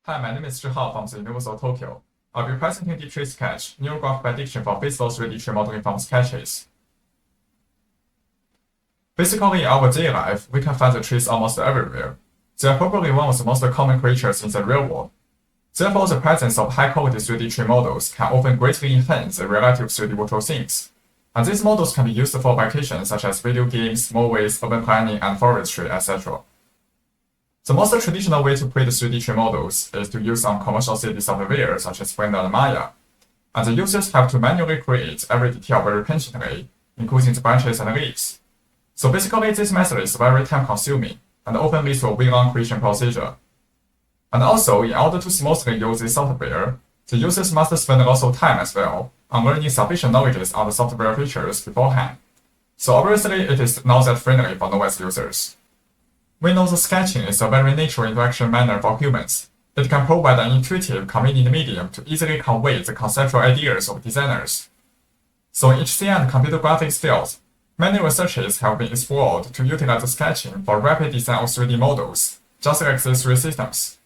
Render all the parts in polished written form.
Hi, my name is Zhihao from the University of Tokyo. I'll be presenting DeepTreeSketch, neural graph prediction for feasible 3D tree modeling from sketches. Basically, in our daily life, we can find the trees almost everywhere. They are probably one of the most common creatures in the real world. Therefore, the presence of high-quality 3D tree models can often greatly enhance the reality of 3D virtual scenes. And these models can be used for applications such as video games, movies, urban planning, and forestry, etc. The most traditional way to create 3D tree models is to use some commercial city software such as Blender and Maya, and the users have to manually create every detail very patiently, including the branches and leaves. So basically, this method is very time-consuming and often leads to a week-long creation procedure. And also, in order to smoothly use this software, the users must spend lots of time as well on learning sufficient knowledge on the software features beforehand. So obviously, it is not that friendly for novice users. We know that sketching is a very natural interaction manner for humans. It can provide an intuitive, convenient medium to easily convey the conceptual ideas of designers. So in HC and computer graphics fields, many researches have been explored to utilize sketching for rapid design of 3D models, just like these three systems.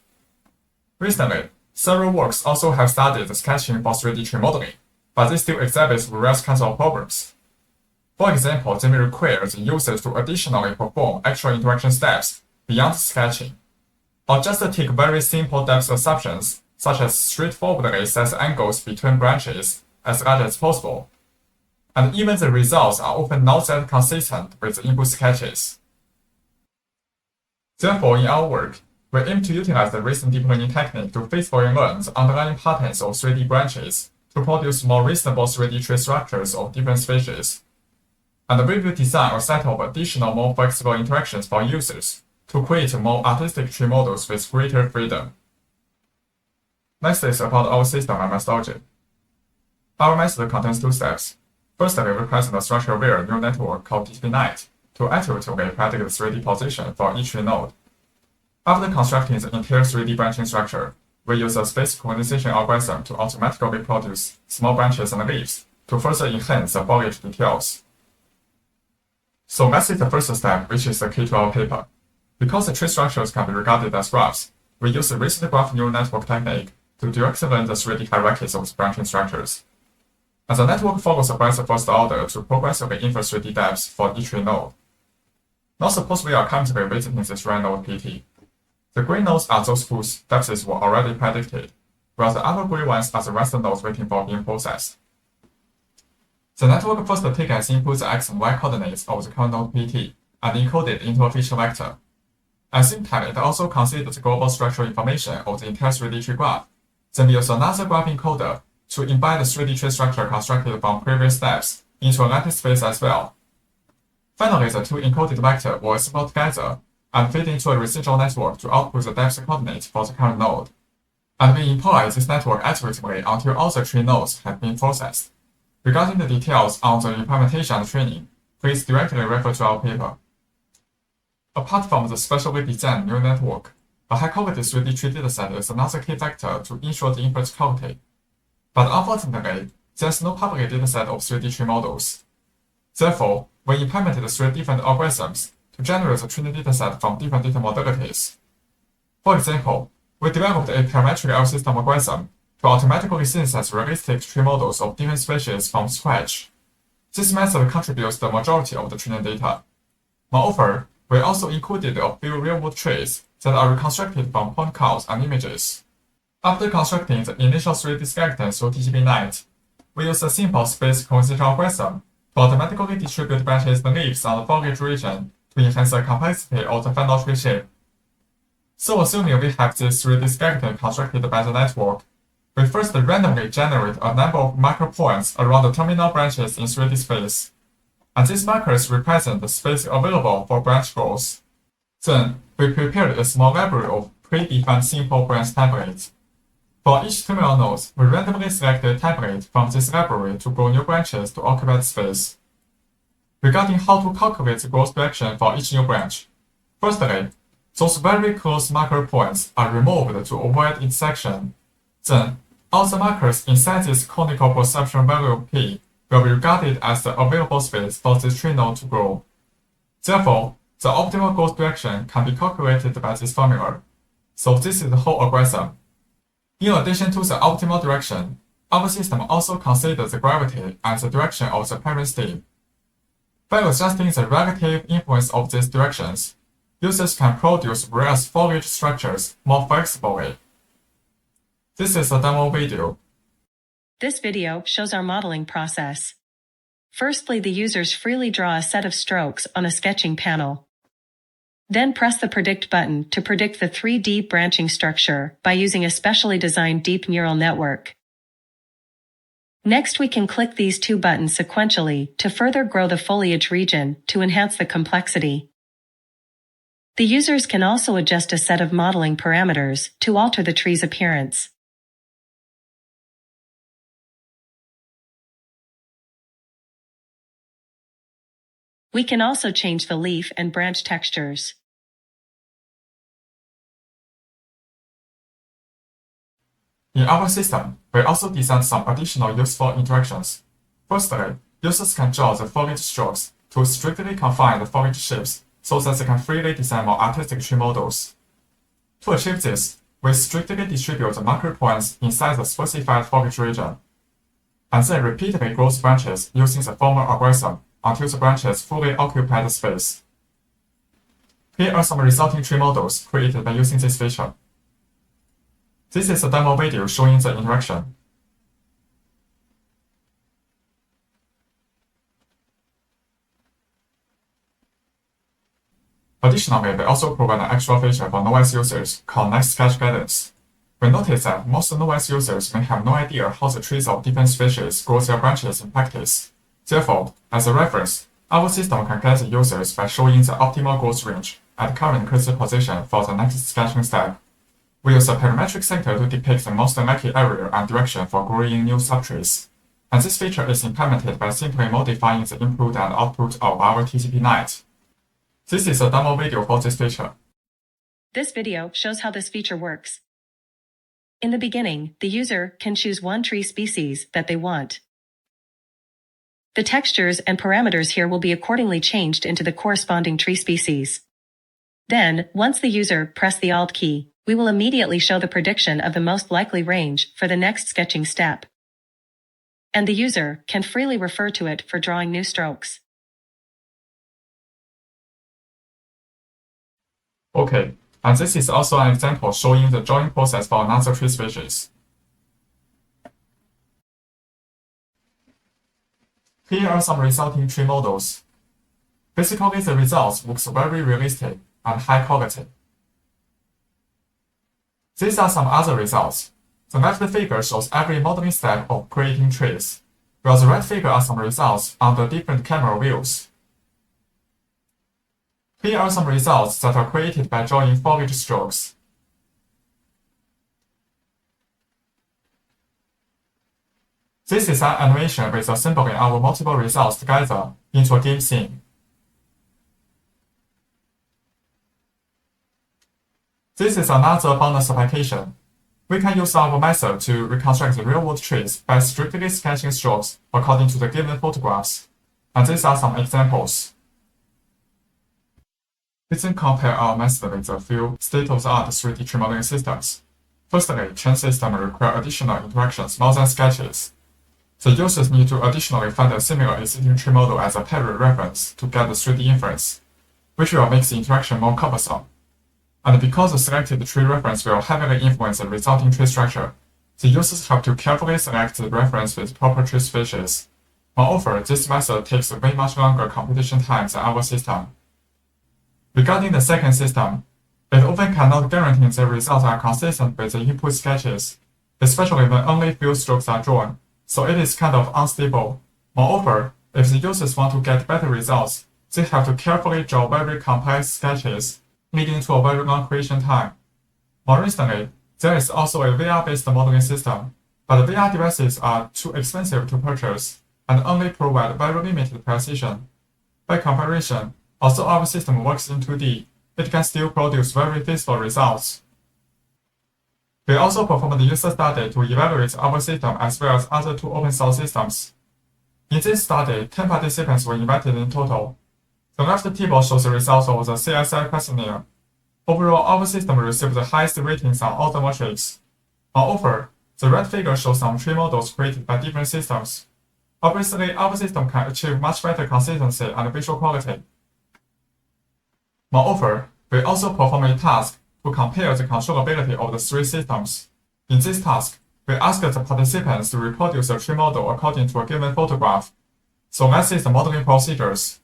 Recently, several works also have studied sketching for 3D tree modeling, but this still exhibits various kinds of problems. For example, they may require the users to additionally perform actual interaction steps beyond sketching, or just take very simple depth assumptions, such as straightforwardly set angles between branches as large as possible. And even the results are often not that consistent with the input sketches. Therefore, in our work, we aim to utilize the recent deep learning technique to faithfully learn the underlying patterns of 3D branches to produce more reasonable 3D tree structures of different species. And we will design a set of additional more flexible interactions for users to create more artistic tree models with greater freedom. Next is about our system and methodology. Our method contains two steps. Firstly, we present a structure-aware neural network called TGP-Net to iteratively predict the 3D position for each tree node. After constructing the entire 3D branching structure, we use a space coordination algorithm to automatically produce small branches and leaves to further enhance the foliage details. So let's see the first step, which is the key to our paper. Because the tree structures can be regarded as graphs, we use the recent graph neural network technique to directly learn the 3D hierarchies of the branching structures. And the network follows a branch first order to progressively infer 3D depths for each tree node. Now suppose we are currently visiting this red node PT. The green nodes are those whose depths were already predicted, while the other gray ones are the rest nodes waiting for being processed. The network first takes as input the x and y coordinates of the current node PT and encode it into a feature vector. At the same time, it also considers the global structural information of the entire 3D tree graph. Then we use another graph encoder to embed the 3D tree structure constructed from previous steps into a lattice space as well. Finally, the two encoded vectors will assemble together and feed into a residual network to output the depth coordinate for the current node. And we employ this network iteratively until all the tree nodes have been processed. Regarding the details on the implementation and training, please directly refer to our paper. Apart from the specially designed neural network, a high-quality 3D tree dataset is another key factor to ensure the inference quality. But unfortunately, there's no public dataset of 3D tree models. Therefore, we implemented three different algorithms to generate the training dataset from different data modalities. For example, we developed a parametric L-system algorithm to automatically synthesize realistic tree models of different species from scratch. This method contributes the majority of the training data. Moreover, we also included a few real-world trees that are reconstructed from point clouds and images. After constructing the initial 3D skeleton through TGP-Net, we use a simple space coordination algorithm to automatically distribute branches and leaves on the foliage region to enhance the complexity of the final tree shape. So assuming we have this 3D skeleton constructed by the network, we first randomly generate a number of marker points around the terminal branches in 3D space, and these markers represent the space available for branch growth. Then, we prepared a small library of predefined simple branch templates. For each terminal node, we randomly select a template from this library to grow new branches to occupy the space. Regarding how to calculate the growth direction for each new branch, firstly, those very close marker points are removed to avoid intersection. Then, all the markers inside this conical perception value P will be regarded as the available space for this tree node to grow. Therefore, the optimal growth direction can be calculated by this formula. So this is the whole algorithm, In addition to the optimal direction, our system also considers the gravity and the direction of the parent stem. By adjusting the relative influence of these directions, users can produce various foliage structures more flexibly. This is a demo video. This video shows our modeling process. Firstly, the users freely draw a set of strokes on a sketching panel. Then press the Predict button to predict the 3D branching structure by using a specially designed deep neural network. Next, we can click these two buttons sequentially to further grow the foliage region to enhance the complexity. The users can also adjust a set of modeling parameters to alter the tree's appearance. We can also change the leaf and branch textures. In our system, we also designed some additional useful interactions. Firstly, users can draw the foliage strokes to strictly confine the foliage shapes so that they can freely design more artistic tree models. To achieve this, we strictly distribute the marker points inside the specified foliage region, and then repeatedly grow branches using the former algorithm until the branches fully occupy the space. Here are some resulting tree models created by using this feature. This is a demo video showing the interaction. Additionally, we also provide an extra feature for novice users called Next Sketch Guidance. We noticed that most novice users may have no idea how the trees of different species grow their branches in practice. Therefore, as a reference, our system can guide the users by showing the optimal growth range at current cursor position for the next sketching step. We use a parametric sector to depict the most likely area and direction for growing new subtrees, and this feature is implemented by simply modifying the input and output of our TGP-Net. This is a demo video for this feature. This video shows how this feature works. In the beginning, the user can choose one tree species that they want. The textures and parameters here will be accordingly changed into the corresponding tree species. Then, once the user press the Alt key, we will immediately show the prediction of the most likely range for the next sketching step. And the user can freely refer to it for drawing new strokes. Okay, and this is also an example showing the drawing process for another tree species. Here are some resulting tree models. Basically, the results looks very realistic and high quality. These are some other results. The left figure shows every modeling step of creating trees, while the right figure are some results under different camera views. Here are some results that are created by drawing foliage strokes. This is an animation with assembling our multiple results together into a game scene. This is another bonus application. We can use our method to reconstruct the real-world trees by strictly sketching strokes according to the given photographs, and these are some examples. We then compare our method with a few state-of-the-art 3D tree modeling systems. Firstly, Cheng system require additional interactions more than sketches. The users need to additionally find a similar existing tree model as a parallel reference to get the 3D inference, which will make the interaction more cumbersome. And because the selected tree reference will heavily influence the resulting tree structure, the users have to carefully select the reference with proper tree species. Moreover, this method takes way much longer computation time than our system. Regarding the second system, it often cannot guarantee the results are consistent with the input sketches, especially when only few strokes are drawn, so it is kind of unstable. Moreover, if the users want to get better results, they have to carefully draw very complex sketches, leading to a very long creation time. More recently, there is also a VR-based modeling system, but the VR devices are too expensive to purchase and only provide very limited precision. By comparison, although our system works in 2D, it can still produce very feasible results. We also performed the user study to evaluate our system as well as other two open-source systems. In this study, 10 participants were invited in total. The left table shows the results of the CSI questionnaire. Overall, our system received the highest ratings on all the metrics. Moreover, the red figure shows some tree models created by different systems. Obviously, our system can achieve much better consistency and visual quality. Moreover, we also perform a task to compare the controllability of the three systems. In this task, we ask the participants to reproduce a tree model according to a given photograph. So let's see the modeling procedures.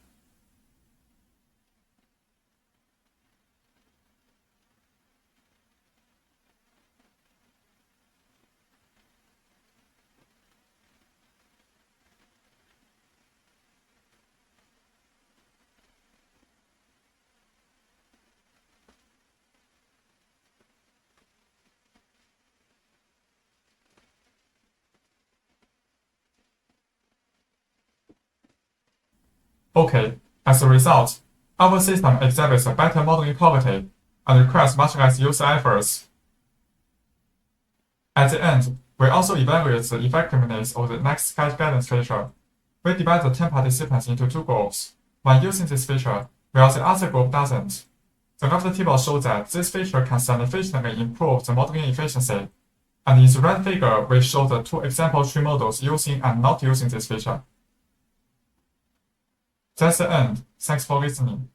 Okay, as a result, our system exhibits a better modeling quality and requires much less user efforts. At the end, we also evaluate the effectiveness of the next sketch guidance feature. We divide the 10 participants into two groups, one using this feature, while the other group doesn't. The left table shows that this feature can significantly improve the modeling efficiency, and in the right figure, we show the two example tree models using and not using this feature. That's the end. Thanks for listening.